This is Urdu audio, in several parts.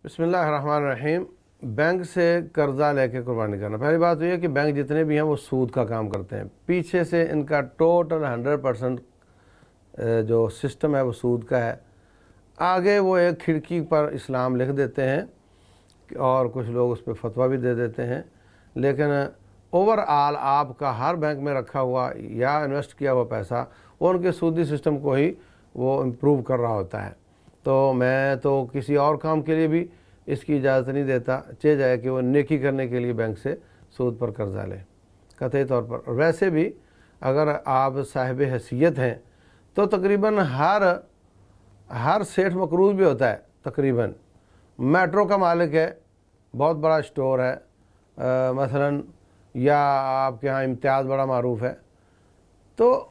بسم اللہ الرحمن الرحیم۔ بینک سے قرضہ لے کے قربانی کرنا، پہلی بات تو یہ کہ بینک جتنے بھی ہیں وہ سود کا کام کرتے ہیں، پیچھے سے ان کا ٹوٹل 100% جو سسٹم ہے وہ سود کا ہے۔ آگے وہ ایک کھڑکی پر اسلام لکھ دیتے ہیں اور کچھ لوگ اس پہ فتویٰ بھی دے دیتے ہیں، لیکن اوور آل آپ کا ہر بینک میں رکھا ہوا یا انویسٹ کیا ہوا پیسہ وہ ان کے سودی سسٹم کو ہی وہ امپروو کر رہا ہوتا ہے۔ تو میں تو کسی اور کام کے لیے بھی اس کی اجازت نہیں دیتا، چاہے جائے کہ وہ نیکی کرنے کے لیے بینک سے سود پر قرضہ لے، قطعی طور پر۔ ویسے بھی اگر آپ صاحب حیثیت ہیں تو تقریباً ہر سیٹھ مقروض بھی ہوتا ہے، تقریباً میٹرو کا مالک ہے، بہت بڑا اسٹور ہے مثلا، یا آپ کے ہاں امتیاز بڑا معروف ہے، تو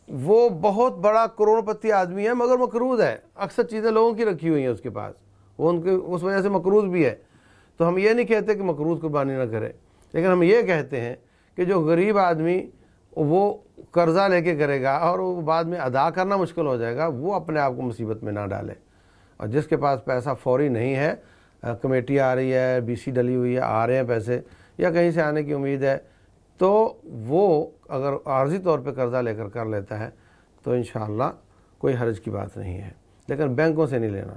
وہ بہت بڑا کروڑپتی آدمی ہے مگر مقروض ہے، اکثر چیزیں لوگوں کی رکھی ہوئی ہیں اس کے پاس، وہ ان کے اس وجہ سے مقروض بھی ہے۔ تو ہم یہ نہیں کہتے کہ مقروض قربانی نہ کرے، لیکن ہم یہ کہتے ہیں کہ جو غریب آدمی وہ قرضہ لے کے کرے گا اور وہ بعد میں ادا کرنا مشکل ہو جائے گا، وہ اپنے آپ کو مصیبت میں نہ ڈالے۔ اور جس کے پاس پیسہ فوری نہیں ہے، کمیٹی آ رہی ہے، بی سی ڈلی ہوئی ہے، آ رہے ہیں پیسے یا کہیں سے آنے کی امید ہے، تو وہ اگر عارضی طور پہ قرضہ لے کر لیتا ہے تو انشاءاللہ کوئی حرج کی بات نہیں ہے، لیکن بینکوں سے نہیں لینا۔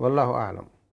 واللہ اعلم۔